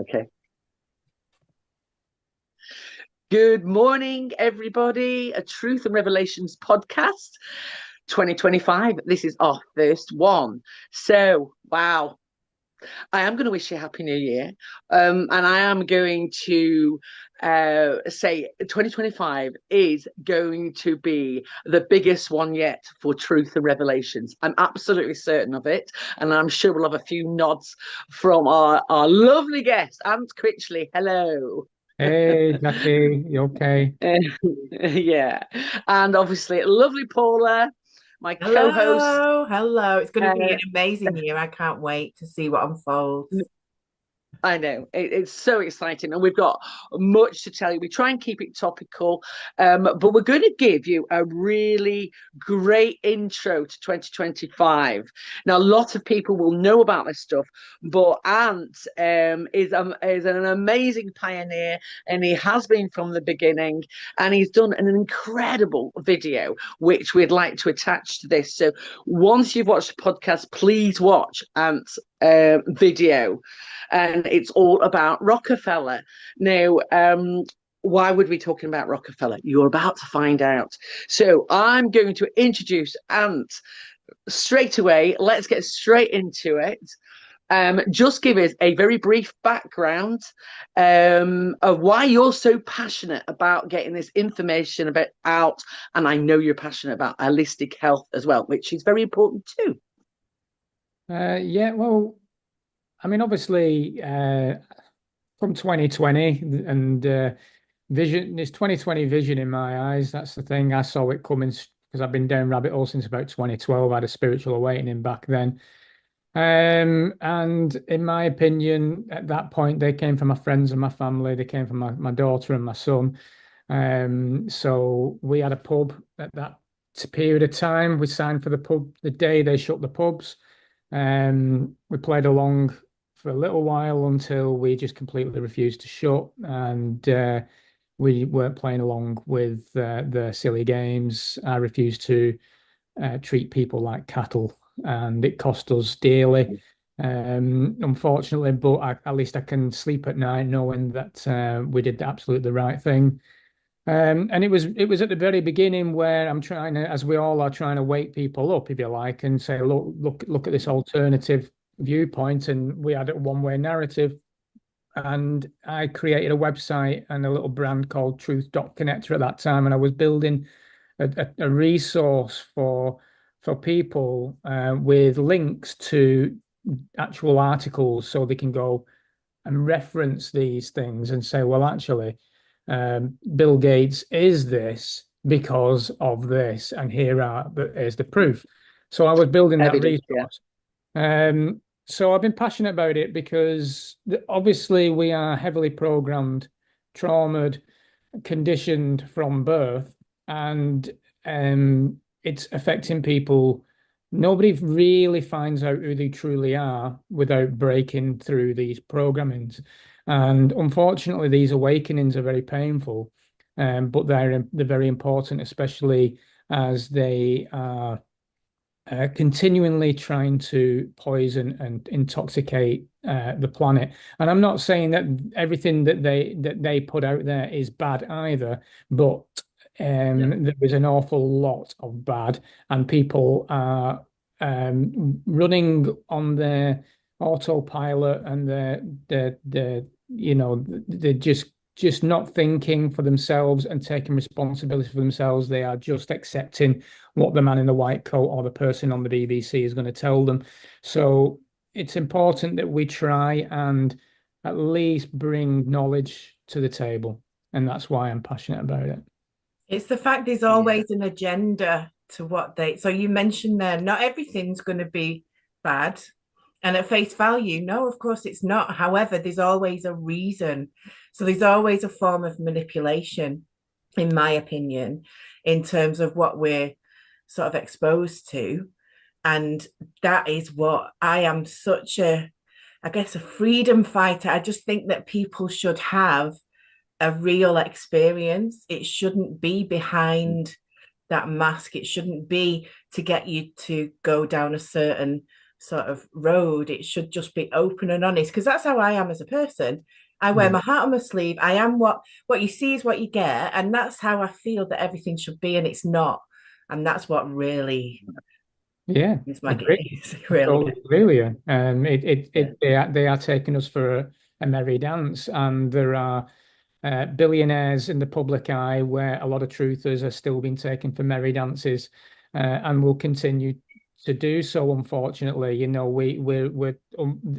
Okay. Good morning, everybody. A Truth and Revelations podcast 2025. This is our first one. So, wow. I am going to wish you a Happy New Year. And I am going to say 2025 is going to be the biggest one yet for Truth and Revelations. I'm absolutely certain of it. And I'm sure we'll have a few nods from our lovely guest, Aunt Critchley. Hello. Hey, Jackie, you okay? Yeah. And obviously, lovely Paula, my co-host. Hello, hello. It's going to be Uh, an amazing year. I can't wait to see what unfolds. I know it's so exciting, and we've got much to tell you. We try and keep it topical, but we're going to give you a really great intro to 2025. Now, a lot of people will know about this stuff, but Ant is an amazing pioneer, and he has been from the beginning, and he's done an incredible video which we'd like to attach to this. So, once you've watched the podcast, please watch Ant's video, and it's all about Rockefeller. Now, why would we be talking about Rockefeller? You're about to find out. So I'm going to introduce Ant straight away. Let's get straight into it. Just give us a very brief background of why you're so passionate about getting this information about out, and I know you're passionate about holistic health as well, which is very important too. Yeah, well, I mean, obviously, from 2020 and vision, it's 2020 vision in my eyes. That's the thing. I saw it coming because I've been down rabbit hole since about 2012. I had a spiritual awakening back then. And in my opinion, at that point, they came from my friends and my family. They came from my daughter and my son. So we had a pub at that period of time. We signed for the pub the day they shut the pubs. We played along for a little while until we just completely refused to shut, and we weren't playing along with the silly games. I refused to treat people like cattle, and it cost us dearly, unfortunately. But at least I can sleep at night knowing that we did absolutely the right thing. And it was at the very beginning where I'm trying to, as we all are, trying to wake people up, if you like, and say, look at this alternative viewpoint. And we had a one-way narrative. And I created a website and a little brand called Truth.Connector at that time, and I was building a resource for people with links to actual articles, so they can go and reference these things and say, well, actually, Bill Gates is this because of this, and here's the proof. So I was building that Evidence, yeah. resource. So I've been passionate about it because obviously we are heavily programmed, traumatized, conditioned from birth, and it's affecting people. Nobody really finds out who they truly are without breaking through these programmings. And unfortunately, these awakenings are very painful, but they're very important, especially as they are continually trying to poison and intoxicate the planet. And I'm not saying that everything that they put out there is bad either, but Yeah. there is an awful lot of bad, and people are running on their autopilot, and they're just not thinking for themselves and taking responsibility for themselves. They are just accepting what the man in the white coat or the person on the BBC is going to tell them. So it's important that we try and at least bring knowledge to the table. And that's why I'm passionate about it. It's the fact there's Yeah. always an agenda to what they. So you mentioned there, not everything's going to be bad. And at face value, no, of course it's not. However, there's always a reason. So there's always a form of manipulation, in my opinion, in terms of what we're sort of exposed to. And that is what I am such a, I guess, a freedom fighter. I just think that people should have a real experience. It shouldn't be behind that mask. It shouldn't be to get you to go down a certain sort of road. It should just be open and honest, because that's how I am as a person. I wear my heart on my sleeve. I am what you see is what you get, and that's how I feel that everything should be, and it's not. And that's what really is my gaze, really. Totally agree with you. They are taking us for a merry dance, and there are billionaires in the public eye where a lot of truthers are still being taken for merry dances, and will continue to do so. Unfortunately, you know, we're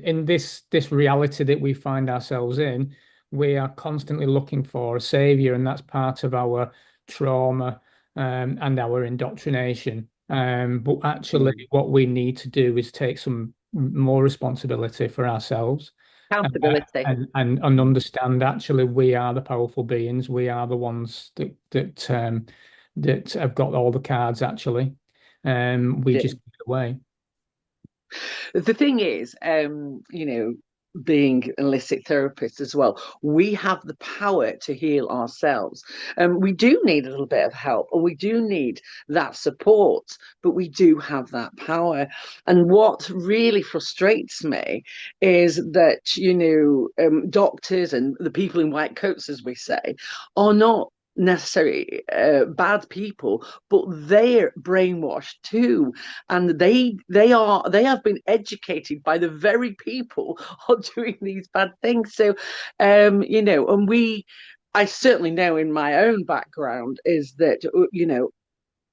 in this reality that we find ourselves in. We are constantly looking for a savior, and that's part of our trauma, and our indoctrination. But actually, what we need to do is take some more responsibility for ourselves, Accountability. and understand actually we are the powerful beings. We are the ones that have got all the cards. Actually, we just give it away. The thing is, you know, being an holistic therapist as well, we have the power to heal ourselves. We do need a little bit of help, or we do need that support, but we do have that power. And what really frustrates me is that, you know, doctors and the people in white coats, as we say, are not necessarily bad people, but they're brainwashed too, and they have been educated by the very people who are doing these bad things. So you know, and I certainly know in my own background is that, you know,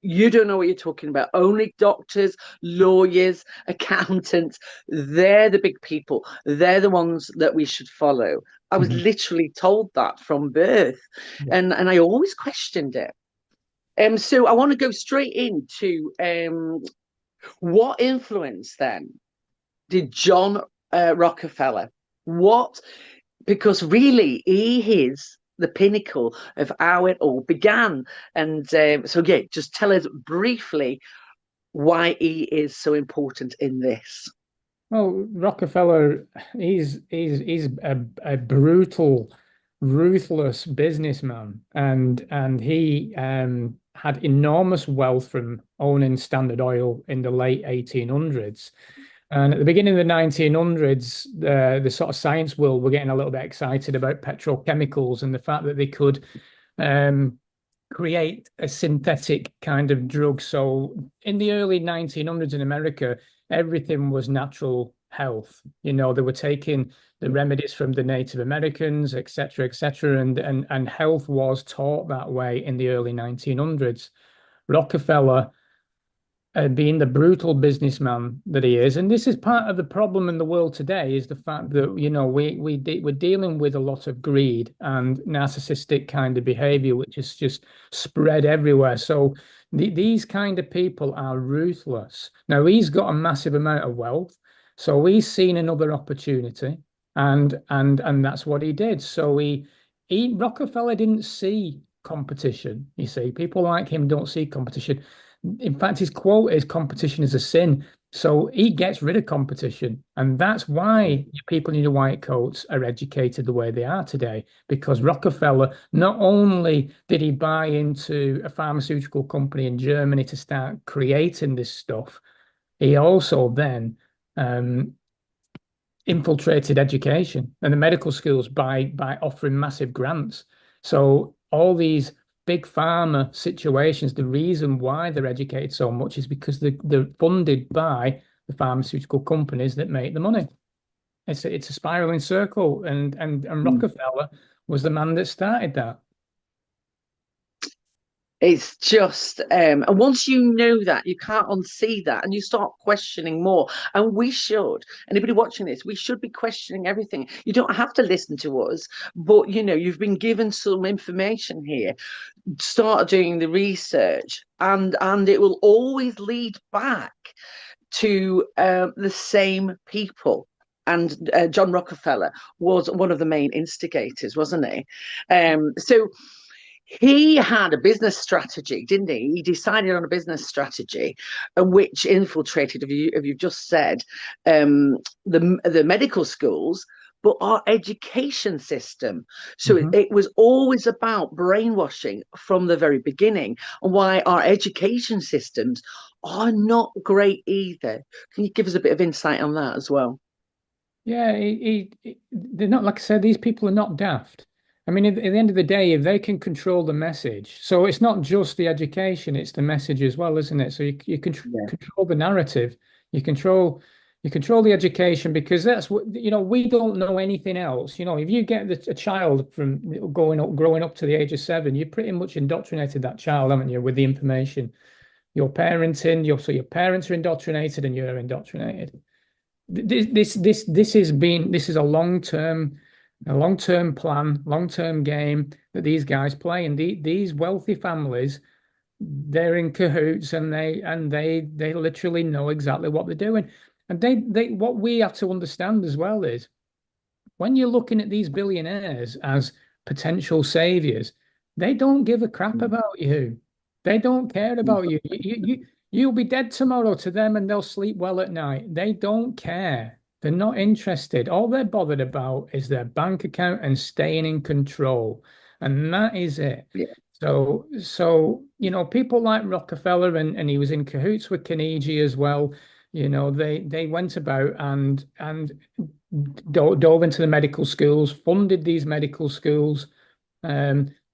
you don't know what you're talking about. Only doctors, lawyers, accountants, they're the big people. They're the ones that we should follow. I was literally told that from birth, and I always questioned it. So I want to go straight into what influence then did John Rockefeller? Because really he is the pinnacle of how it all began. And so yeah, just tell us briefly why he is so important in this. Well, Rockefeller, he's a brutal, ruthless businessman, and he had enormous wealth from owning Standard Oil in the late 1800s. And at the beginning of the 1900s, the sort of science world were getting a little bit excited about petrochemicals and the fact that they could create a synthetic kind of drug. So in the early 1900s in America, everything was natural health. You know, they were taking the remedies from the Native Americans, etc., etc., and health was taught that way in the early 1900s. Rockefeller, being the brutal businessman that he is, and this is part of the problem in the world today, is the fact that, you know, we're dealing with a lot of greed and narcissistic kind of behavior, which is just spread everywhere. So these kind of people are ruthless. Now he's got a massive amount of wealth, so he's seen another opportunity, and that's what he did. So Rockefeller didn't see competition. You see, people like him don't see competition. In fact, his quote is competition is a sin. So he gets rid of competition. And that's why people in the white coats are educated the way they are today. Because Rockefeller, not only did he buy into a pharmaceutical company in Germany to start creating this stuff, he also then infiltrated education and the medical schools by offering massive grants. So all these Big Pharma situations, the reason why they're educated so much is because they're funded by the pharmaceutical companies that make the money. It's a spiraling circle, and Rockefeller was the man that started that. It's just, and once you know that, you can't unsee that, and you start questioning more. And we should, anybody watching this, we should be questioning everything. You don't have to listen to us, but you know, you've been given some information here. Start doing the research, and it will always lead back to the same people. And John Rockefeller was one of the main instigators, wasn't he? So he had a business strategy, didn't he? He decided on a business strategy, which infiltrated, as you've just said, the medical schools, but our education system. So it was always about brainwashing from the very beginning, and why our education systems are not great either. Can you give us a bit of insight on that as well? Yeah, they're not, like I said, these people are not daft. I mean, at the end of the day, if they can control the message, so it's not just the education, it's the message as well, isn't it? So you can Yeah. control the narrative, you control you control the education because that's what, we don't know anything else. If you get a child from growing up to the age of 7, you pretty much indoctrinated that child, haven't you, with the information. Your parenting, your parents are indoctrinated and you're indoctrinated. This is a long-term plan, long-term game that these guys play, and these wealthy families, they're in cahoots, and they literally know exactly what they're doing. And they what we have to understand as well is when you're looking at these billionaires as potential saviors, they don't give a crap about you. They don't care about you. You'll be dead tomorrow to them and they'll sleep well at night. They don't care. They're not interested. All they're bothered about is their bank account and staying in control. And that is it. Yeah. So, people like Rockefeller and he was in cahoots with Carnegie as well. They went about and dove into the medical schools, funded these medical schools,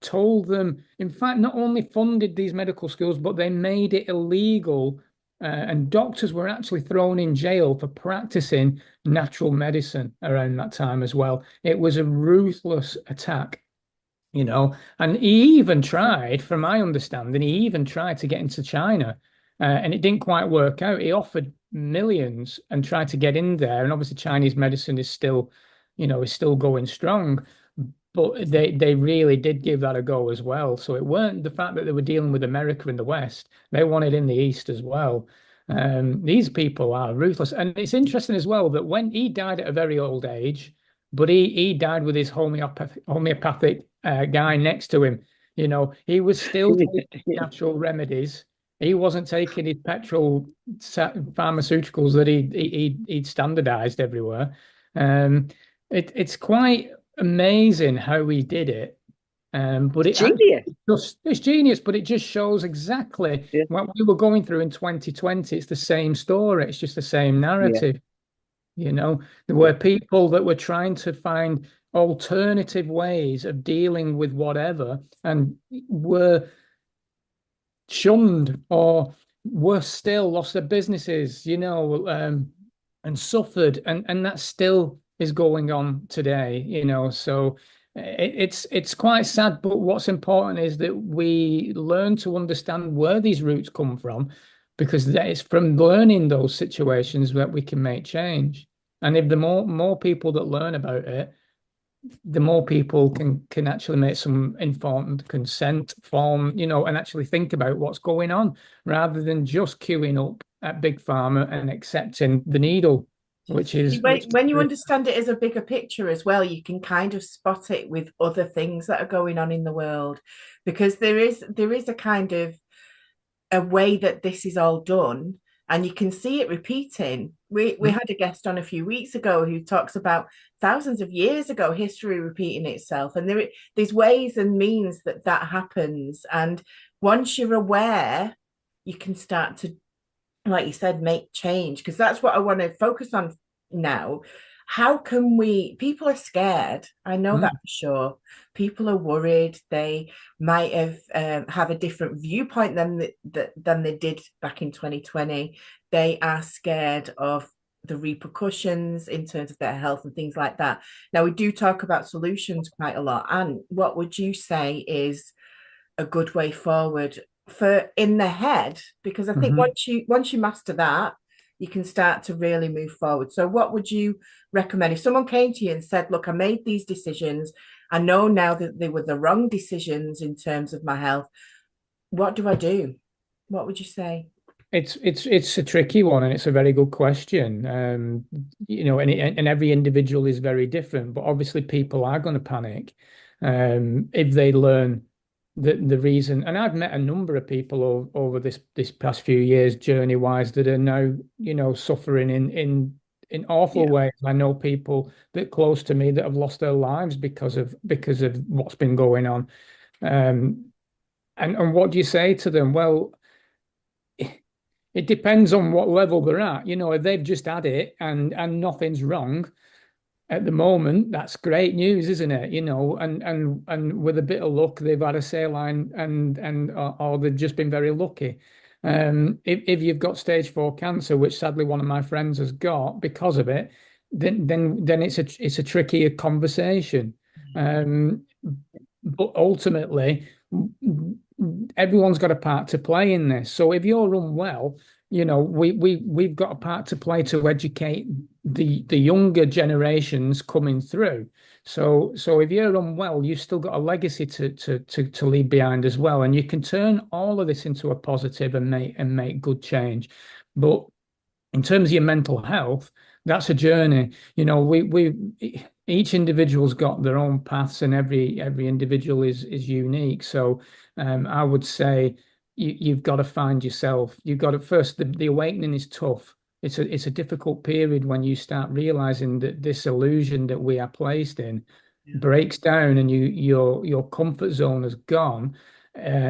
told them, in fact, not only funded these medical schools, but they made it illegal. And doctors were actually thrown in jail for practicing natural medicine around that time as well. It was a ruthless attack, and he even tried, from my understanding, he even tried to get into China, and it didn't quite work out. He offered millions and tried to get in there, and obviously Chinese medicine is still going strong, but they really did give that a go as well. So it weren't the fact that they were dealing with America in the West; they wanted in the East as well. These people are ruthless, and it's interesting as well that when he died at a very old age, but he died with his homeopathic guy next to him. He was still taking natural remedies. He wasn't taking his petrol pharmaceuticals that he'd standardized everywhere. It's quite amazing how he did it. But Genius. it's genius, but it just shows exactly Yeah. what we were going through in 2020. It's the same story, it's just the same Yeah. narrative. There were people that were trying to find alternative ways of dealing with whatever and were shunned, or worse still, lost their businesses, and suffered. And that still is going on today, So it's quite sad. But what's important is that we learn to understand where these roots come from, because that is from learning those situations that we can make change. And if the more people that learn about it, the more people can actually make some informed consent form, and actually think about what's going on rather than just queuing up at Big Pharma and accepting the needle, which is when you understand it as a bigger picture as well, you can kind of spot it with other things that are going on in the world, because there is a kind of a way that this is all done, and you can see it repeating. We had a guest on a few weeks ago who talks about thousands of years ago history repeating itself, and there's ways and means that happens. And once you're aware, you can start to, like you said, make change, because that's what I want to focus on now. How can people are scared, I know that for sure. People are worried. They might have a different viewpoint than they did back in 2020. They are scared of the repercussions in terms of their health and things like that. Now, we do talk about solutions quite a lot, and what would you say is a good way forward for in the head? Because I think once you master that, you can start to really move forward. So what would you recommend if someone came to you and said, look, I made these decisions, I know now that they were the wrong decisions in terms of my health, what do I do? What would you say? It's a tricky one, and it's a very good question. And every individual is very different, but obviously people are going to panic if they learn the reason. And I've met a number of people over this past few years, journey wise, that are now suffering in awful ways. I know people that close to me that have lost their lives because of what's been going on. And what do you say to them? Well, it depends on what level they're at. You know, if they've just had it and nothing's wrong at the moment, that's great news, isn't it? You know, and with a bit of luck, they've had a saline and or they've just been very lucky. If you've got stage 4 cancer, which sadly one of my friends has got because of it, then it's a trickier conversation. Um, but ultimately, everyone's got a part to play in this. So if you're unwell, you know, we've got a part to play to educate the younger generations coming through. So if you're unwell, you've still got a legacy to leave behind as well. And you can turn all of this into a positive and make good change. But in terms of your mental health, that's a journey. You know, we each individual's got their own paths, and every individual is unique. So I would say you've got to find yourself. You've got to first, the awakening is tough. It's a difficult period when you start realizing that this illusion that we are placed in breaks down and your comfort zone has gone.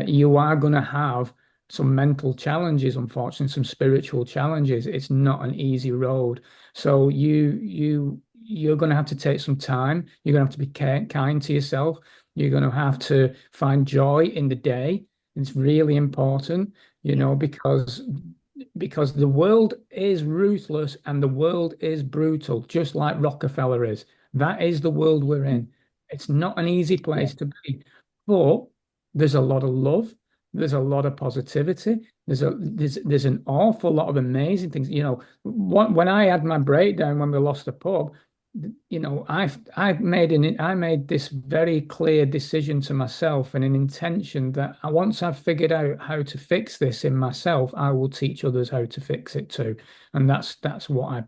You are going to have some mental challenges, unfortunately, some spiritual challenges. It's not an easy road. So you're going to have to take some time. You're going to have to be kind to yourself. You're going to have to find joy in the day. It's really important, you know, because the world is ruthless and the world is brutal, just like Rockefeller is. That is the world we're in. It's not an easy place to be, but there's a lot of love. There's a lot of positivity. There's an awful lot of amazing things. You know, when I had my breakdown when we lost the pub, you know, I made this very clear decision to myself and an intention that once I've figured out how to fix this in myself, I will teach others how to fix it too. And that's what I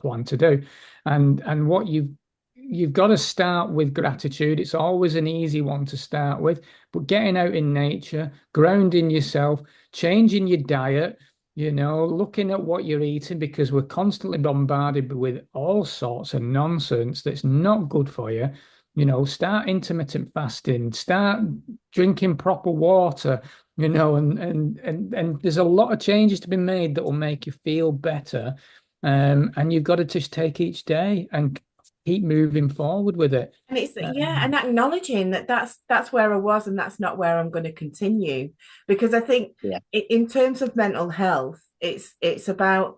plan to do. And what you've got to start with gratitude. It's always an easy one to start with, but getting out in nature, grounding yourself, changing your diet, you know, looking at what you're eating because we're constantly bombarded with all sorts of nonsense that's not good for you. You know, start intermittent fasting, start drinking proper water, you know, and there's a lot of changes to be made that will make you feel better. And you've got to just take each day and keep moving forward with it. And it's and acknowledging that that's where I was and that's not where I'm going to continue. Because I think Yeah. in terms of mental health, it's about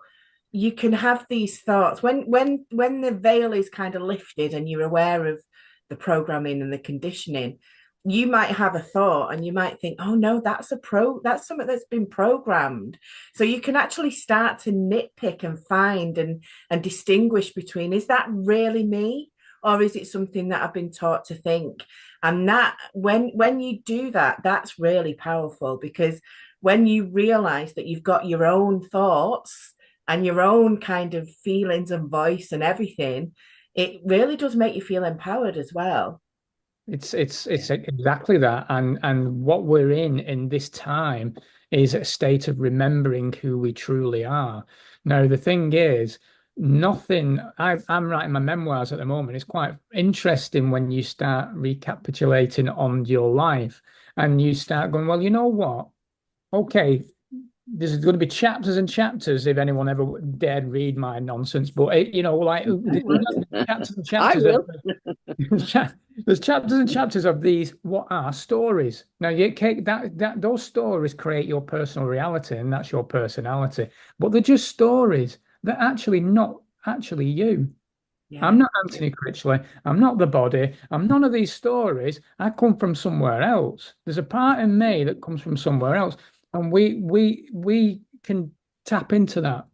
you can have these thoughts when the veil is kind of lifted and you're aware of the programming and the conditioning. You might have a thought and you might think, oh no, that's something that's been programmed. So you can actually start to nitpick and find and distinguish between, is that really me? Or is it something that I've been taught to think? And that when you do that, that's really powerful, because when you realize that you've got your own thoughts and your own kind of feelings and voice and everything, it really does make you feel empowered as well. It's exactly that, and what we're in this time is a state of remembering who we truly are. Now, the thing is, nothing. I'm writing my memoirs at the moment. It's quite interesting when you start recapitulating on your life, and you start going, well, you know what? Okay, there's going to be chapters and chapters if anyone ever dared read my nonsense. But you know, like chapters and I chapters will. there's chapters and chapters of these what are stories. Now you take that those stories create your personal reality, and that's your personality. But they're just stories. They're actually not actually you. I'm Yeah. not Anthony Critchley. I'm not the body. I'm none of these stories. I come from somewhere else. There's a part in me that comes from somewhere else, and we can tap into that.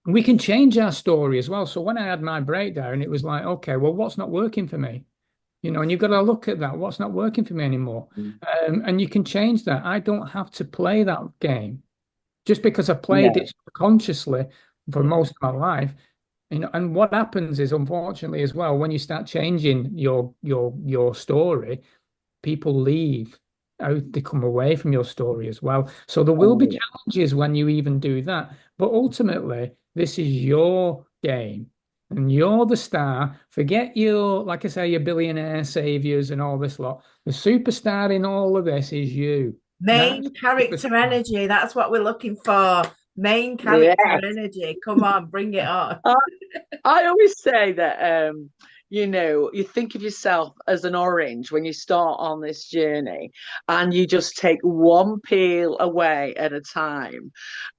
We can change our story as well. So when I had my breakdown, it was like, okay, well, what's not working for me? You know, and you've got to look at that. What's not working for me anymore? And you can change that. I don't have to play that game just because I played No. it consciously for Yeah. most of my life. You know, and what happens is, unfortunately, as well, when you start changing your story, people leave out, they come away from your story as well. So there will be Oh, challenges when you even do that. But ultimately, this is your game and you're the star. Forget your, like I say, your billionaire saviors and all this lot. The superstar in all of this is you. That's Main the character superstar. energy, that's what we're looking for. Main character Yes. energy. Come on, bring it on. I, I always say that you think of yourself as an orange when you start on this journey, and you just take one peel away at a time.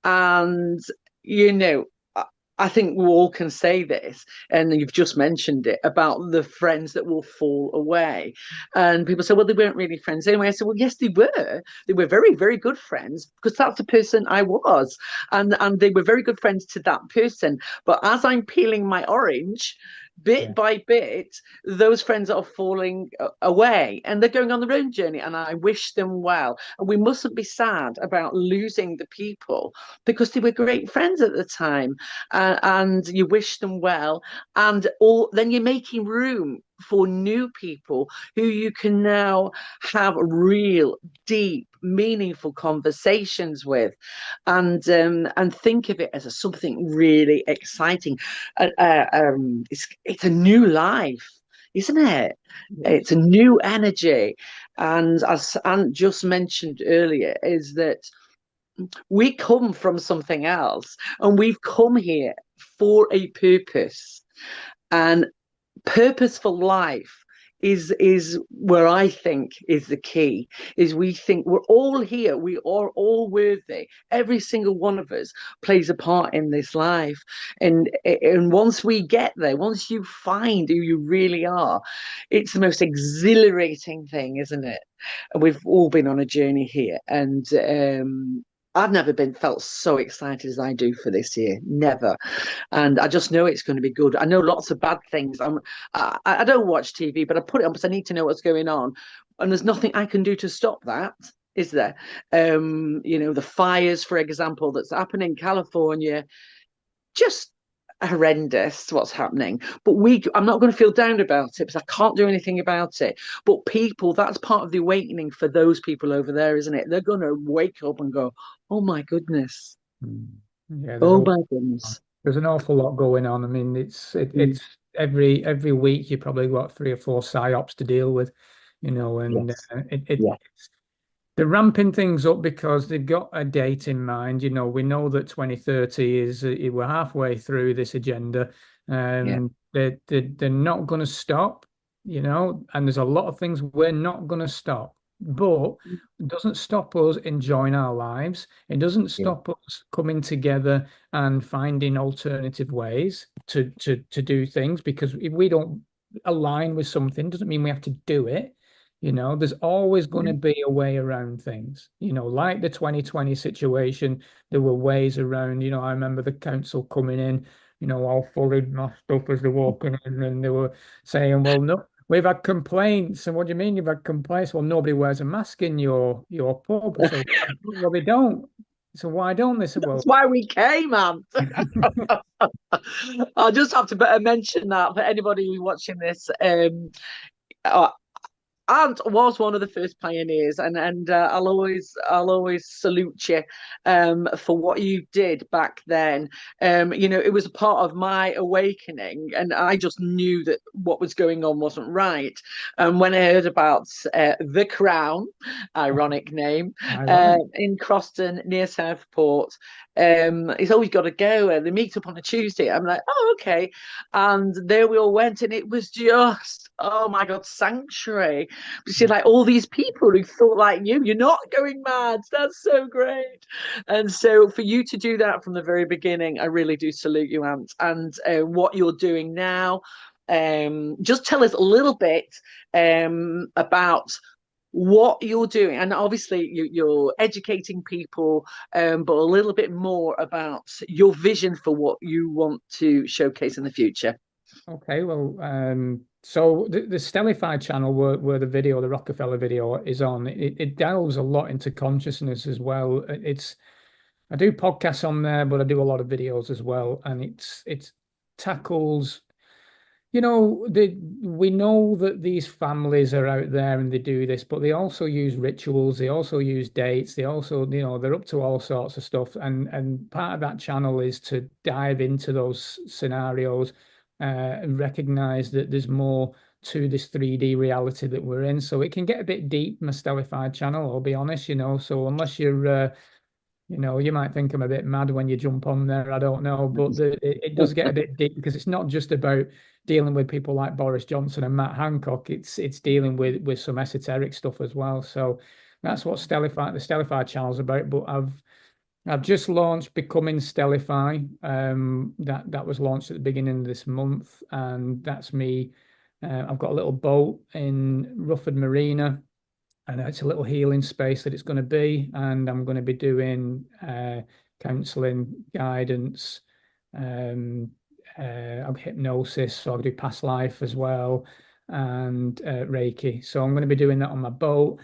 And you know, I I think we all can say this, and you've just mentioned it about the friends that will fall away. And people say, well, they weren't really friends anyway. I said, well, yes, they were. They were very, very good friends because that's the person I was. And they were very good friends to that person. But as I'm peeling my orange, Yeah. bit by bit, those friends are falling away and they're going on their own journey. And I wish them well. And we mustn't be sad about losing the people because they were great friends at the time, and you wish them well. And all then you're making room for new people who you can now have real, deep, meaningful conversations with, and think of it as something really exciting. It's a new life, isn't it? Yes. It's a new energy, and as Ant just mentioned earlier, is that we come from something else, and we've come here for a purpose. And purposeful life is where I think is the key. Is we think we're all here, we are all worthy. Every single one of us plays a part in this life, and once we get there, once you find who you really are, it's the most exhilarating thing, isn't it? And we've all been on a journey here, and I've never been felt so excited as I do for this year. Never. And I just know it's going to be good. I know lots of bad things. I don't watch TV, but I put it on because I need to know what's going on. And there's nothing I can do to stop that, is there? The fires, for example, that's happening in California, just horrendous what's happening. But I'm not going to feel down about it because I can't do anything about it. But people, that's part of the awakening for those people over there, isn't it? They're going to wake up and go, oh my goodness. Yeah, Oh my goodness. there's an awful lot going on. I mean, it's every week you probably got 3 or 4 psyops to deal with, and Yes. Yeah. they're ramping things up because they've got a date in mind. We know that 2030 is we're halfway through this agenda. Yeah. They're not going to stop, and there's a lot of things we're not going to stop. But it doesn't stop us enjoying our lives. It doesn't Yeah. stop us coming together and finding alternative ways to do things, because if we don't align with something, doesn't mean we have to do it. There's always going to be a way around things. Like the 2020 situation, there were ways around. I remember the council coming in, all full of my stuff as they're walking in, and they were saying, well, no, we've had complaints. And what do you mean you've had complaints? Well, nobody wears a mask in your pub. So, well, they don't. So why don't they? So, well, That's why we came, man. I'll just have to mention that for anybody who's watching this. Uh, Ant was one of the first pioneers, and I'll always salute you for what you did back then. It was a part of my awakening, and I just knew that what was going on wasn't right. And when I heard about the Crown, ironic name, in Croston near Southport, it's always got to go, and they meet up on a Tuesday. I'm like, oh, okay. And there we all went, and it was just, oh my God, sanctuary. But see, like all these people who thought like you're not going mad. That's so great. And so for you to do that from the very beginning, I really do salute you, Ant. And what you're doing now, just tell us a little bit about what you're doing. And obviously you're educating people, but a little bit more about your vision for what you want to showcase in the future. Okay, well, so the Stellify channel where the Rockefeller video is on, it delves a lot into consciousness as well. I do podcasts on there, but I do a lot of videos as well, and it tackles, we know that these families are out there and they do this, but they also use rituals, they also use dates, they also, they're up to all sorts of stuff, and part of that channel is to dive into those scenarios and recognize that there's more to this 3D reality that we're in. So it can get a bit deep, my Stellified channel, I'll be honest, so unless you're You know, you might think I'm a bit mad when you jump on there. I don't know, but it does get a bit deep because it's not just about dealing with people like Boris Johnson and Matt Hancock. It's dealing with some esoteric stuff as well. So that's what the Stellify channel's about. But I've just launched Becoming Stellify. That was launched at the beginning of this month, and that's me. I've got a little boat in Rufford Marina, and it's a little healing space that it's going to be. And I'm going to be doing counseling, guidance, um, hypnosis. So I'll do past life as well, and Reiki. So I'm going to be doing that on my boat.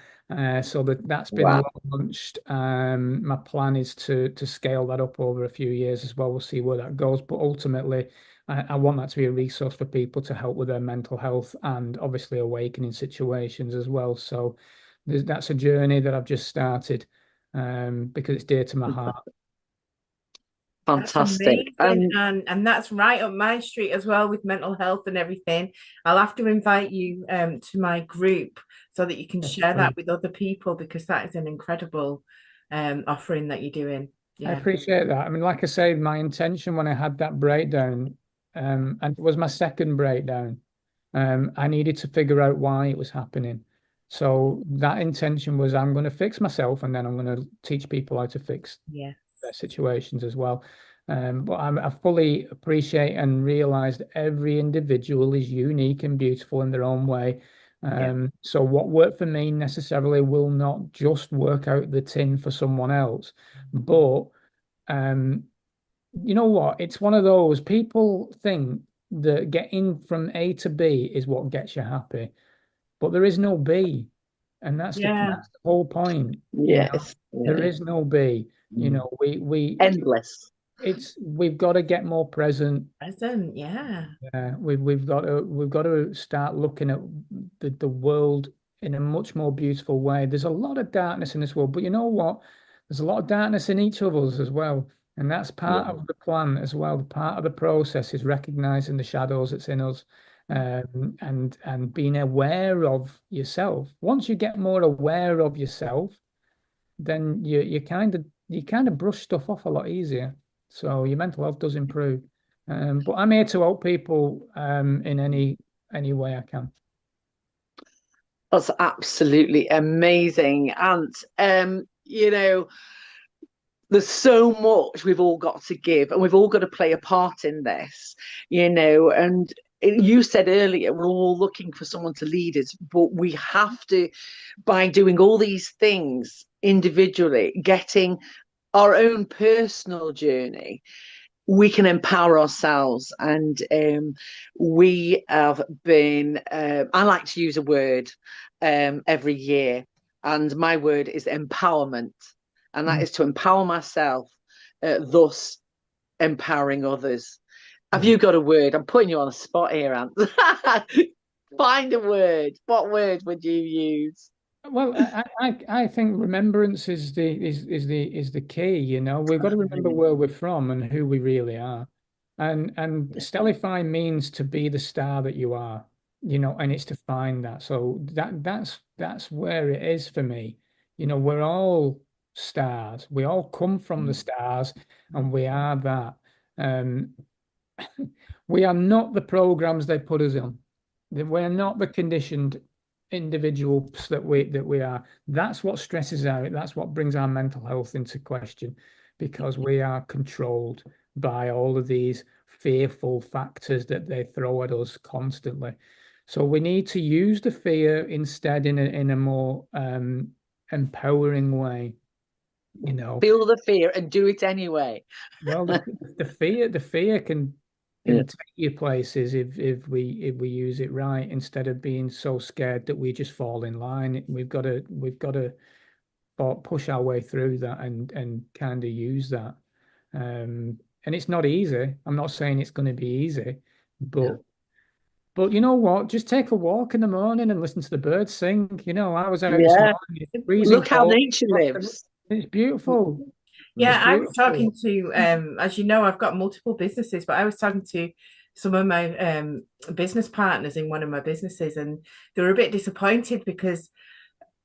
So that's been Wow. launched. My plan is to scale that up over a few years as well. We'll see where that goes. But ultimately, I want that to be a resource for people to help with their mental health and obviously awakening situations as well. So that's a journey that I've just started because it's dear to my heart. That's Fantastic. amazing. And that's right up my street as well with mental health and everything. I'll have to invite you to my group so that you can Yes, share that please. with other people, because that is an incredible offering that you're doing. I Yeah. appreciate that. I mean, like I say, my intention when I had that breakdown, and it was my second breakdown, I needed to figure out why it was happening. So that intention was I'm going to fix myself and then I'm going to teach people how to fix Yeah. their situations as well. But I fully appreciate and realize that every individual is unique and beautiful in their own way. Yeah. So what worked for me necessarily will not just work out the tin for someone else. But um, you know what? It's one of those people think that getting from A to B is what gets you happy, but there is no B, and Yeah. that's the whole point. You know, Yes. there Yeah. is no B. You know, we Endless. we've got to get more present. Present. Yeah. We've got to start looking at the world in a much more beautiful way. There's a lot of darkness in this world, but you know what? There's a lot of darkness in each of us as well. And that's Yeah. part of the plan as well. Part of the process is recognizing the shadows that's in us, and being aware of yourself. Once you get more aware of yourself, then you kind of brush stuff off a lot easier. So your mental health does improve. But I'm here to help people in any way I can. That's absolutely amazing. And there's so much we've all got to give and we've all got to play a part in this, and you said earlier we're all looking for someone to lead us, but we have to, by doing all these things individually, getting our own personal journey, we can empower ourselves. And we have been, I like to use a word every year, and my word is empowerment. And that Mm. is to empower myself, thus empowering others. Have Yeah. you got a word? I'm putting you on a spot here, Ant. Find a word. What word would you use? Well, I think remembrance is the key. You know, we've got to remember where we're from and who we really are. And Stellify means to be the star that you are, and it's to find that. So that's where it is for me. We're all stars. We all come from the stars, and we are that. Um, we are not the programs they put us on. We're not the conditioned individuals that we are. That's what stresses out. That's what brings our mental health into question, because we are controlled by all of these fearful factors that they throw at us constantly. So we need to use the fear instead in a more empowering way. Feel the fear and do it anyway. Well, the fear can Yeah. take you places if we use it right, instead of being so scared that we just fall in line. We've got to push our way through that and kind of use that. And it's not easy. I'm not saying it's going to be easy, but Yeah. but you know what? Just take a walk in the morning and listen to the birds sing. I was out this Yeah. morning, it's freezing Look how cold. nature lives. It's beautiful. It's Yeah, I was beautiful. talking to, as you know, I've got multiple businesses, but I was talking to some of my business partners in one of my businesses, and they were a bit disappointed because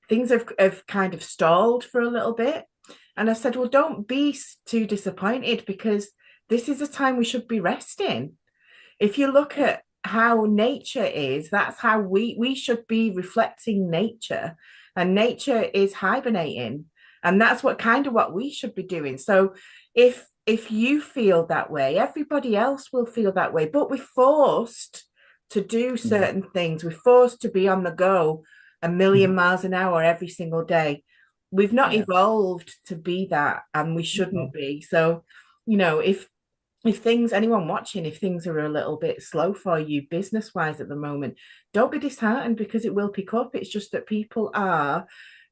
things have kind of stalled for a little bit. And I said, well, don't be too disappointed, because this is a time we should be resting. If you look at how nature is, that's how we should be reflecting nature, and nature is hibernating, and that's what we should be doing. So if you feel that way, everybody else will feel that way, but we're forced to do certain things. We're forced to be on the go a million miles an hour every single day. We've not evolved to be that, and we shouldn't be. So, if things, anyone watching, if things are a little bit slow for you business wise at the moment, don't be disheartened, because it will pick up. It's just that people are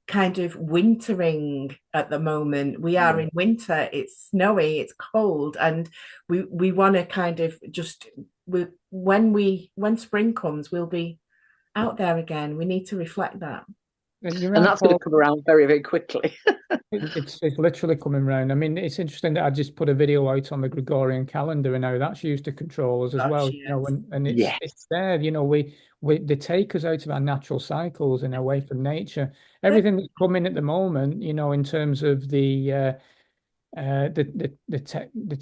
kind of wintering at the moment. We are in winter, it's snowy, it's cold, and we want to kind of just, when spring comes, we'll be out there again. We need to reflect that. And that's going to come around very, very quickly. It's literally coming around. I mean, it's interesting that I just put a video out on the Gregorian calendar, and now that's used to control us as well. And it's there. They take us out of our natural cycles and away from nature. Everything that's coming at the moment, in terms of the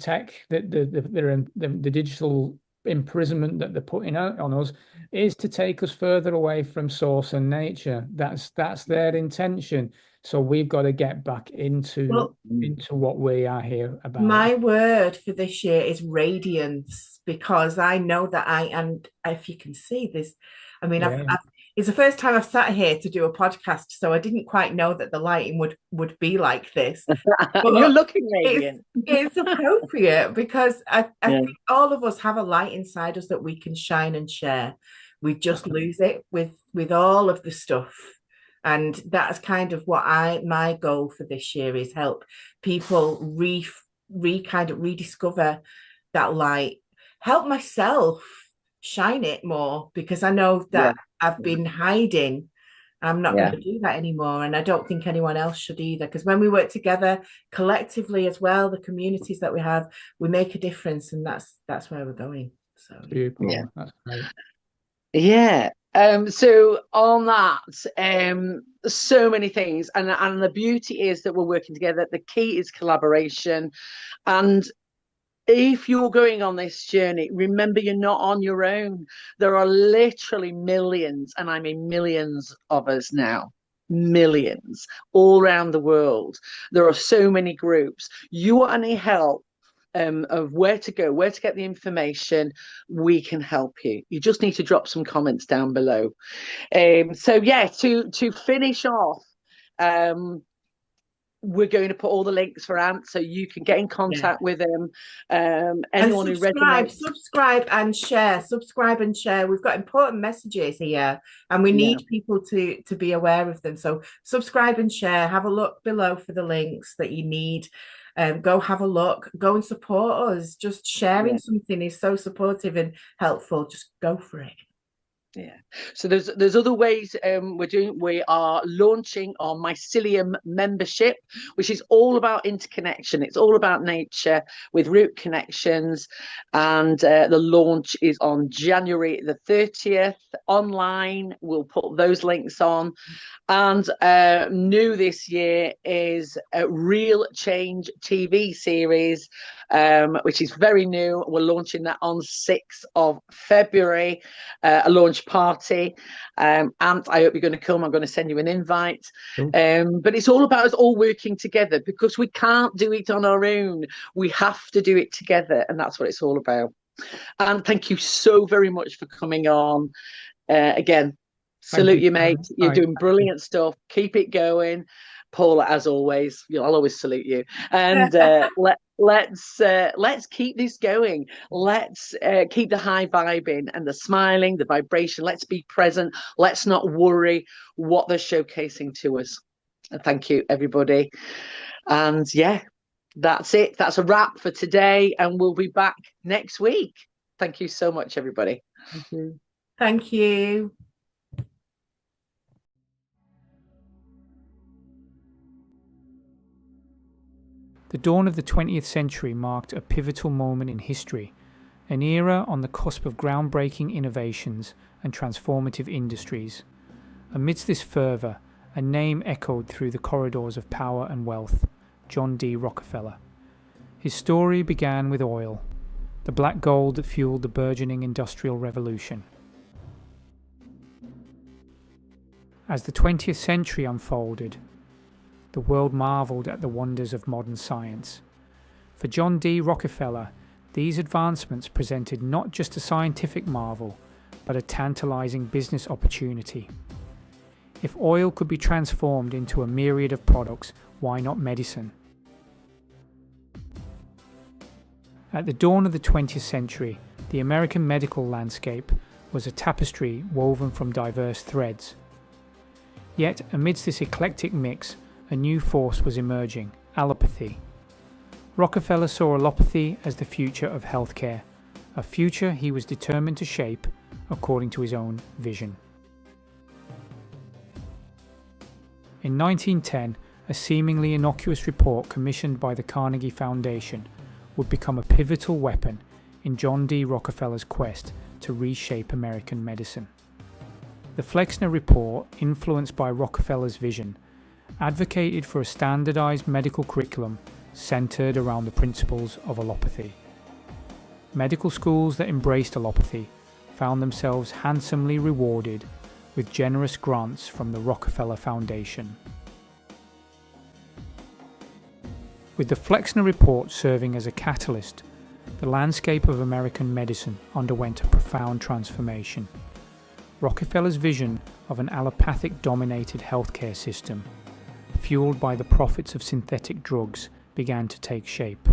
tech, the digital imprisonment that they're putting out on us, is to take us further away from source and nature. That's their intention. So we've got to get back into what we are here about. My word for this year is radiance, because I know that and if you can see this, I mean, it's the first time I've sat here to do a podcast, so I didn't quite know that the lighting would be like this. You're looking radiant. It's appropriate, because I think all of us have a light inside us that we can shine and share. We just lose it with all of the stuff. And that's kind of what my goal for this year is, help people kind of rediscover that light, help myself shine it more, because I know that I've been hiding. I'm not going to do that anymore, and I don't think anyone else should either, because when we work together collectively as well, the communities that we have, we make a difference, and that's where we're going. So that's great. So on that, so many things, and the beauty is that we're working together. The key is collaboration, and if you're going on this journey, remember you're not on your own. There are literally millions, and I mean millions of us now, millions all around the world. There are so many groups. You want any help of where to go, where to get the information, we can help you. You just need to drop some comments down below. To finish off, we're going to put all the links for Ant, so you can get in contact with him. Anyone who resonates, subscribe and share. We've got important messages here, and we need people to be aware of them. So subscribe and share. Have a look below for the links that you need. Go have a look, go and support us. Just sharing something is so supportive and helpful. Just go for it. So there's other ways we're doing. We are launching our mycelium membership, which is all about interconnection. It's all about nature with root connections, and the launch is on January the 30th online. We'll put those links on. And new this year is a Real Change TV series, which is very new. We're launching that on 6th of February, a launch party. And I hope you're going to come. I'm going to send you an invite. But it's all about us all working together, because we can't do it on our own. We have to do it together, and that's what it's all about. And thank you so very much for coming on. Again, salute you, mate. You're doing brilliant stuff. Keep it going. Paula, as always, I'll always salute you. And let's keep this going. Let's keep the high vibing and the smiling, the vibration. Let's be present. Let's not worry what they're showcasing to us. And thank you, everybody. And that's it. That's a wrap for today. And we'll be back next week. Thank you so much, everybody. Thank you. Thank you. The dawn of the 20th century marked a pivotal moment in history, an era on the cusp of groundbreaking innovations and transformative industries. Amidst this fervour, a name echoed through the corridors of power and wealth: John D. Rockefeller. His story began with oil, the black gold that fueled the burgeoning Industrial Revolution. As the 20th century unfolded, the world marveled at the wonders of modern science. For John D. Rockefeller, these advancements presented not just a scientific marvel, but a tantalizing business opportunity. If oil could be transformed into a myriad of products, why not medicine? At the dawn of the 20th century, the American medical landscape was a tapestry woven from diverse threads. Yet, amidst this eclectic mix, a new force was emerging: allopathy. Rockefeller saw allopathy as the future of healthcare, a future he was determined to shape according to his own vision. In 1910, a seemingly innocuous report commissioned by the Carnegie Foundation would become a pivotal weapon in John D. Rockefeller's quest to reshape American medicine. The Flexner Report, influenced by Rockefeller's vision, advocated for a standardized medical curriculum centered around the principles of allopathy. Medical schools that embraced allopathy found themselves handsomely rewarded with generous grants from the Rockefeller Foundation. With the Flexner Report serving as a catalyst, the landscape of American medicine underwent a profound transformation. Rockefeller's vision of an allopathic-dominated healthcare system, fueled by the profits of synthetic drugs, began to take shape.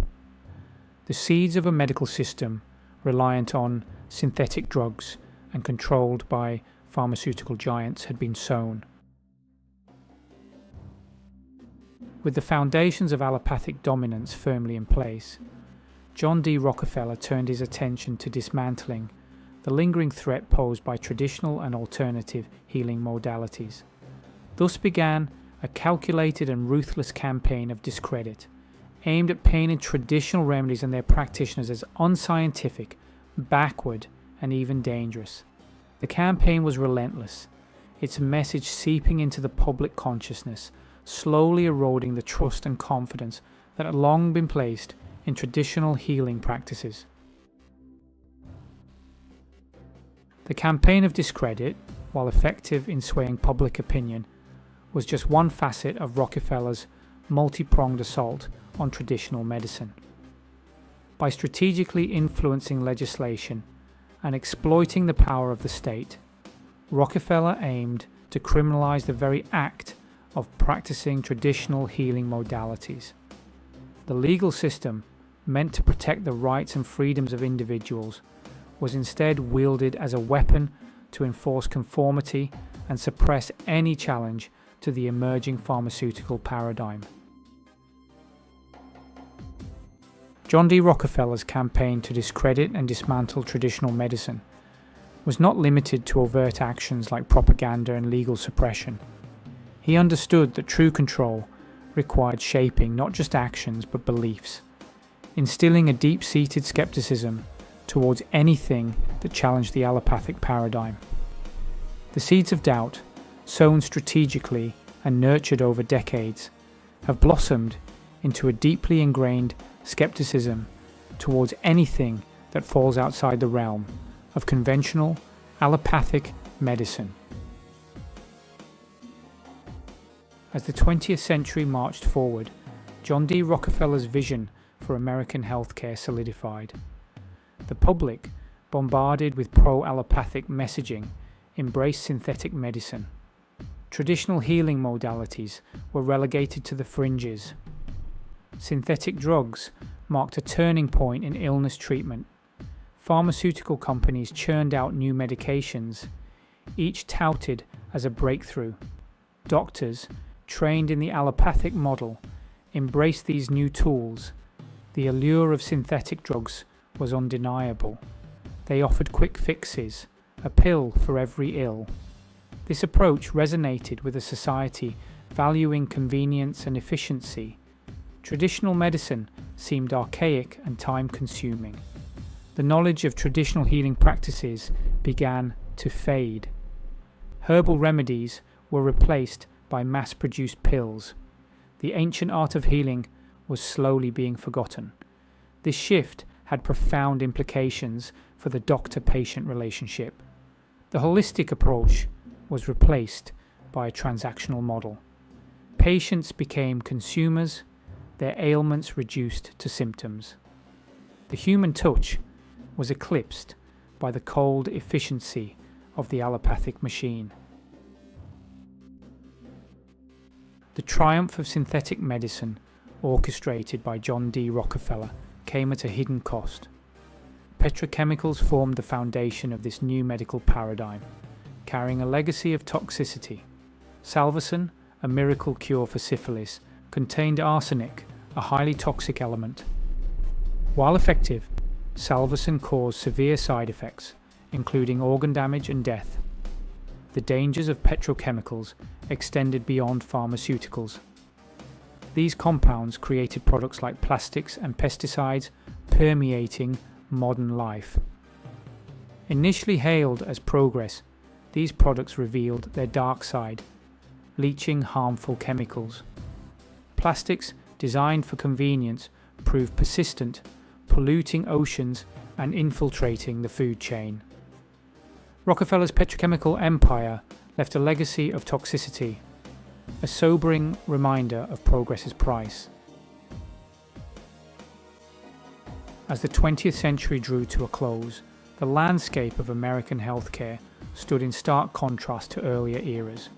The seeds of a medical system reliant on synthetic drugs and controlled by pharmaceutical giants had been sown. With the foundations of allopathic dominance firmly in place, John D. Rockefeller turned his attention to dismantling the lingering threat posed by traditional and alternative healing modalities. Thus began a calculated and ruthless campaign of discredit, aimed at painting traditional remedies and their practitioners as unscientific, backward, and even dangerous. The campaign was relentless, its message seeping into the public consciousness, slowly eroding the trust and confidence that had long been placed in traditional healing practices. The campaign of discredit, while effective in swaying public opinion, was just one facet of Rockefeller's multi-pronged assault on traditional medicine. By strategically influencing legislation and exploiting the power of the state, Rockefeller aimed to criminalize the very act of practicing traditional healing modalities. The legal system, meant to protect the rights and freedoms of individuals, was instead wielded as a weapon to enforce conformity and suppress any challenge to the emerging pharmaceutical paradigm. John D. Rockefeller's campaign to discredit and dismantle traditional medicine was not limited to overt actions like propaganda and legal suppression. He understood that true control required shaping not just actions but beliefs, instilling a deep-seated skepticism towards anything that challenged the allopathic paradigm. The seeds of doubt, sown strategically and nurtured over decades, have blossomed into a deeply ingrained skepticism towards anything that falls outside the realm of conventional allopathic medicine. As the 20th century marched forward, John D. Rockefeller's vision for American healthcare solidified. The public, bombarded with pro-allopathic messaging, embraced synthetic medicine. Traditional healing modalities were relegated to the fringes. Synthetic drugs marked a turning point in illness treatment. Pharmaceutical companies churned out new medications, each touted as a breakthrough. Doctors, trained in the allopathic model, embraced these new tools. The allure of synthetic drugs was undeniable. They offered quick fixes, a pill for every ill. This approach resonated with a society valuing convenience and efficiency. Traditional medicine seemed archaic and time-consuming. The knowledge of traditional healing practices began to fade. Herbal remedies were replaced by mass-produced pills. The ancient art of healing was slowly being forgotten. This shift had profound implications for the doctor-patient relationship. The holistic approach was replaced by a transactional model. Patients became consumers, their ailments reduced to symptoms. The human touch was eclipsed by the cold efficiency of the allopathic machine. The triumph of synthetic medicine, orchestrated by John D. Rockefeller, came at a hidden cost. Petrochemicals formed the foundation of this new medical paradigm, carrying a legacy of toxicity. Salvarsan, a miracle cure for syphilis, contained arsenic, a highly toxic element. While effective, Salvarsan caused severe side effects, including organ damage and death. The dangers of petrochemicals extended beyond pharmaceuticals. These compounds created products like plastics and pesticides, permeating modern life. Initially hailed as progress, these products revealed their dark side, leaching harmful chemicals. Plastics designed for convenience proved persistent, polluting oceans and infiltrating the food chain. Rockefeller's petrochemical empire left a legacy of toxicity, a sobering reminder of progress's price. As the 20th century drew to a close, the landscape of American healthcare stood in stark contrast to earlier eras.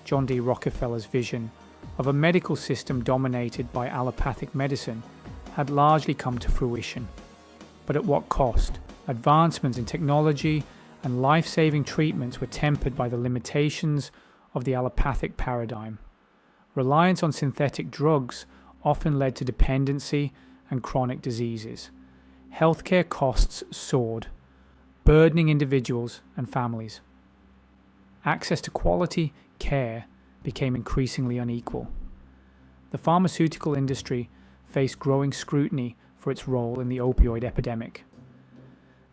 John D. Rockefeller's vision of a medical system dominated by allopathic medicine had largely come to fruition. But at what cost? Advancements in technology and life-saving treatments were tempered by the limitations of the allopathic paradigm. Reliance on synthetic drugs often led to dependency and chronic diseases. Healthcare costs soared, burdening individuals and families. Access to quality care became increasingly unequal. The pharmaceutical industry faced growing scrutiny for its role in the opioid epidemic.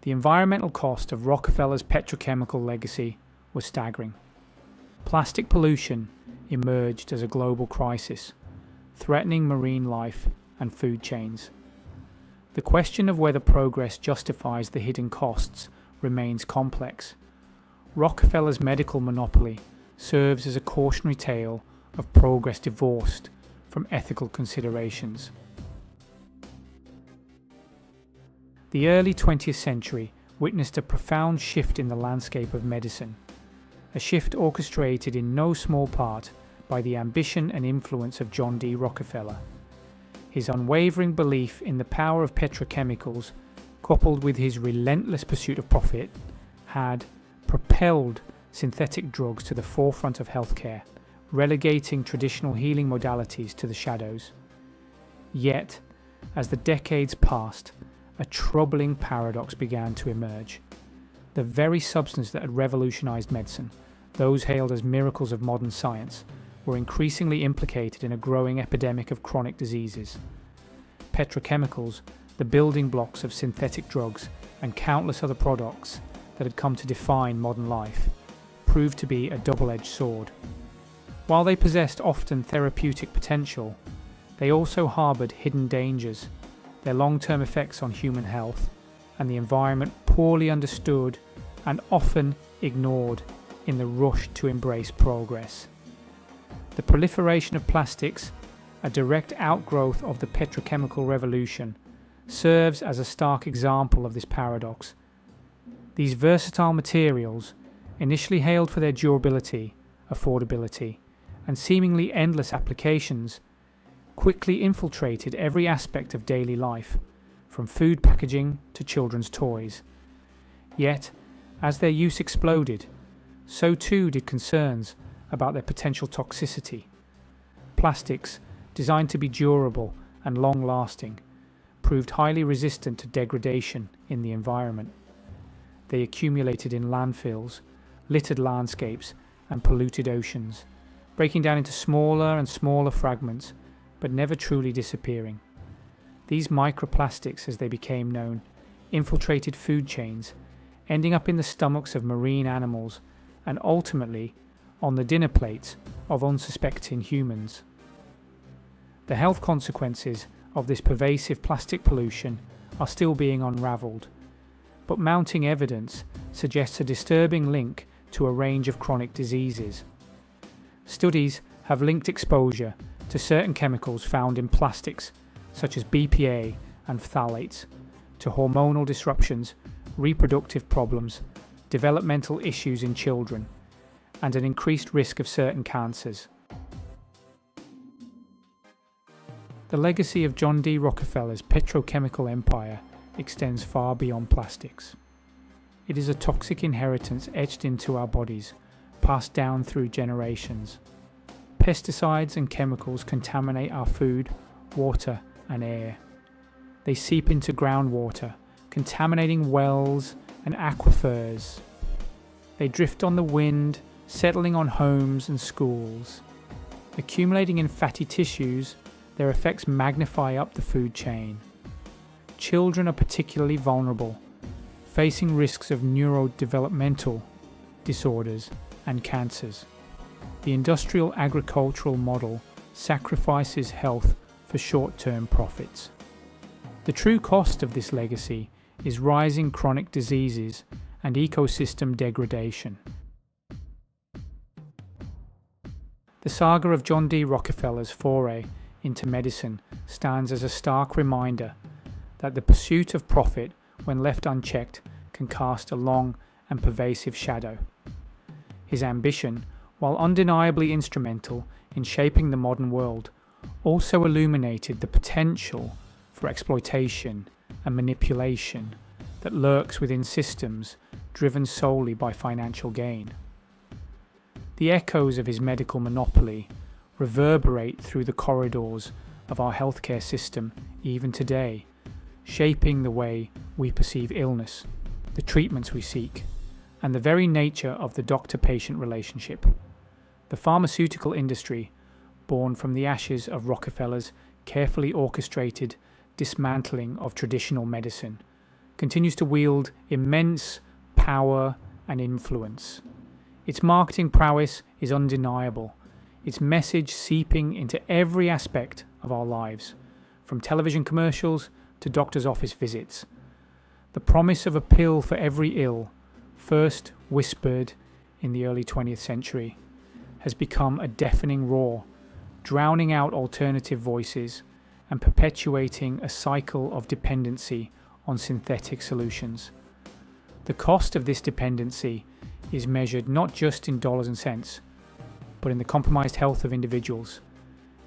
The environmental cost of Rockefeller's petrochemical legacy was staggering. Plastic pollution emerged as a global crisis, threatening marine life and food chains. The question of whether progress justifies the hidden costs remains complex. Rockefeller's medical monopoly serves as a cautionary tale of progress divorced from ethical considerations. The early 20th century witnessed a profound shift in the landscape of medicine, a shift orchestrated in no small part by the ambition and influence of John D. Rockefeller. His unwavering belief in the power of petrochemicals, coupled with his relentless pursuit of profit, had propelled synthetic drugs to the forefront of healthcare, relegating traditional healing modalities to the shadows. Yet, as the decades passed, a troubling paradox began to emerge. The very substance that had revolutionized medicine, those hailed as miracles of modern science, were increasingly implicated in a growing epidemic of chronic diseases. Petrochemicals, the building blocks of synthetic drugs, and countless other products that had come to define modern life, proved to be a double-edged sword. While they possessed often therapeutic potential, they also harbored hidden dangers, their long-term effects on human health, and the environment poorly understood and often ignored in the rush to embrace progress. The proliferation of plastics, a direct outgrowth of the petrochemical revolution, serves as a stark example of this paradox. These versatile materials, initially hailed for their durability, affordability, and seemingly endless applications, quickly infiltrated every aspect of daily life, from food packaging to children's toys. Yet, as their use exploded, so too did concerns about their potential toxicity. Plastics, designed to be durable and long-lasting, proved highly resistant to degradation in the environment. They accumulated in landfills, littered landscapes, and polluted oceans, breaking down into smaller and smaller fragments, but never truly disappearing. These microplastics, as they became known, infiltrated food chains, ending up in the stomachs of marine animals and ultimately on the dinner plates of unsuspecting humans. The health consequences of this pervasive plastic pollution are still being unravelled, but mounting evidence suggests a disturbing link to a range of chronic diseases. Studies have linked exposure to certain chemicals found in plastics, such as BPA and phthalates, to hormonal disruptions, reproductive problems, developmental issues in children, and an increased risk of certain cancers. The legacy of John D. Rockefeller's petrochemical empire extends far beyond plastics. It is a toxic inheritance etched into our bodies, passed down through generations. Pesticides and chemicals contaminate our food, water, and air. They seep into groundwater, contaminating wells and aquifers. They drift on the wind, settling on homes and schools. Accumulating in fatty tissues, their effects magnify up the food chain. Children are particularly vulnerable, facing risks of neurodevelopmental disorders and cancers. The industrial agricultural model sacrifices health for short-term profits. The true cost of this legacy is rising chronic diseases and ecosystem degradation. The saga of John D. Rockefeller's foray into medicine stands as a stark reminder that the pursuit of profit, when left unchecked, can cast a long and pervasive shadow. His ambition, while undeniably instrumental in shaping the modern world, also illuminated the potential for exploitation and manipulation that lurks within systems driven solely by financial gain. The echoes of his medical monopoly reverberate through the corridors of our healthcare system even today, shaping the way we perceive illness, the treatments we seek, and the very nature of the doctor-patient relationship. The pharmaceutical industry, born from the ashes of Rockefeller's carefully orchestrated dismantling of traditional medicine, continues to wield immense power and influence. Its marketing prowess is undeniable, its message seeping into every aspect of our lives, from television commercials to doctor's office visits. The promise of a pill for every ill, first whispered in the early 20th century, has become a deafening roar, drowning out alternative voices and perpetuating a cycle of dependency on synthetic solutions. The cost of this dependency is measured not just in dollars and cents, but in the compromised health of individuals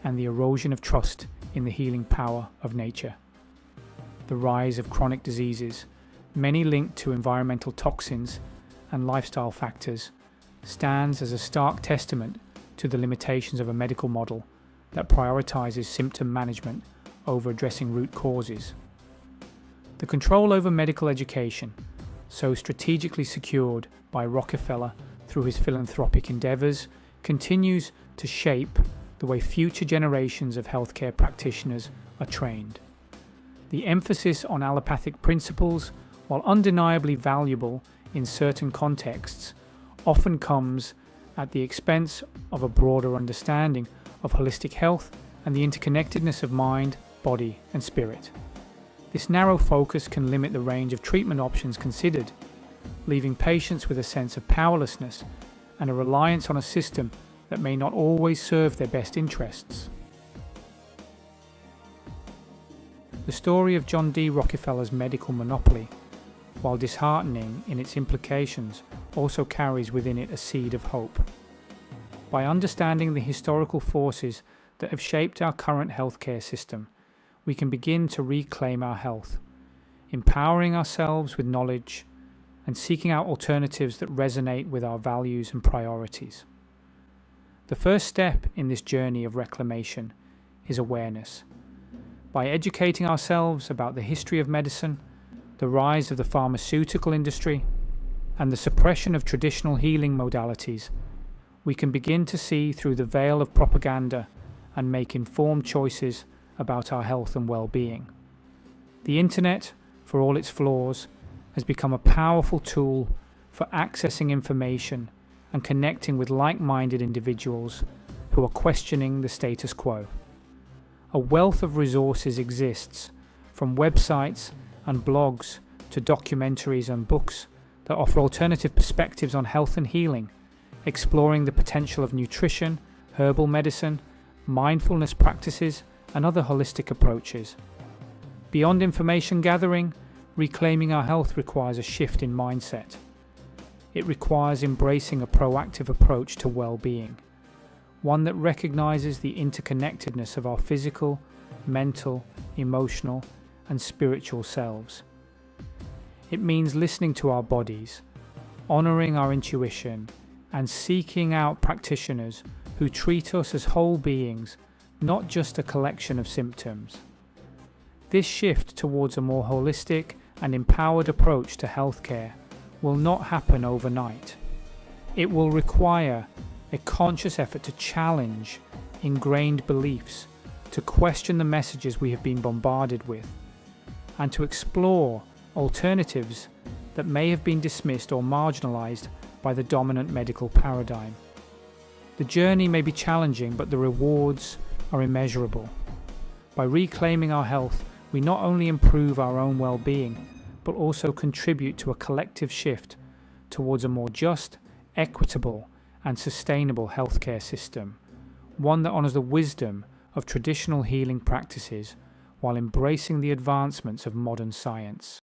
and the erosion of trust in the healing power of nature. The rise of chronic diseases, many linked to environmental toxins and lifestyle factors, stands as a stark testament to the limitations of a medical model that prioritizes symptom management over addressing root causes. The control over medical education, so strategically secured by Rockefeller through his philanthropic endeavors, continues to shape the way future generations of healthcare practitioners are trained. The emphasis on allopathic principles, while undeniably valuable in certain contexts, often comes at the expense of a broader understanding of holistic health and the interconnectedness of mind, body, and spirit. This narrow focus can limit the range of treatment options considered, leaving patients with a sense of powerlessness and a reliance on a system that may not always serve their best interests. The story of John D. Rockefeller's medical monopoly, while disheartening in its implications, also carries within it a seed of hope. By understanding the historical forces that have shaped our current healthcare system, we can begin to reclaim our health, empowering ourselves with knowledge and seeking out alternatives that resonate with our values and priorities. The first step in this journey of reclamation is awareness. By educating ourselves about the history of medicine, the rise of the pharmaceutical industry, and the suppression of traditional healing modalities, we can begin to see through the veil of propaganda and make informed choices about our health and well-being. The internet, for all its flaws, has become a powerful tool for accessing information and connecting with like-minded individuals who are questioning the status quo. A wealth of resources exists, from websites and blogs to documentaries and books that offer alternative perspectives on health and healing, exploring the potential of nutrition, herbal medicine, mindfulness practices, and other holistic approaches. Beyond information gathering, reclaiming our health requires a shift in mindset. It requires embracing a proactive approach to well-being, one that recognizes the interconnectedness of our physical, mental, emotional, and spiritual selves. It means listening to our bodies, honoring our intuition, and seeking out practitioners who treat us as whole beings, not just a collection of symptoms. This shift towards a more holistic and empowered approach to healthcare will not happen overnight. It will require a conscious effort to challenge ingrained beliefs, to question the messages we have been bombarded with, and to explore alternatives that may have been dismissed or marginalized by the dominant medical paradigm. The journey may be challenging, but the rewards are immeasurable. By reclaiming our health, we not only improve our own well-being, but also contribute to a collective shift towards a more just, equitable, and sustainable healthcare system, one that honors the wisdom of traditional healing practices while embracing the advancements of modern science.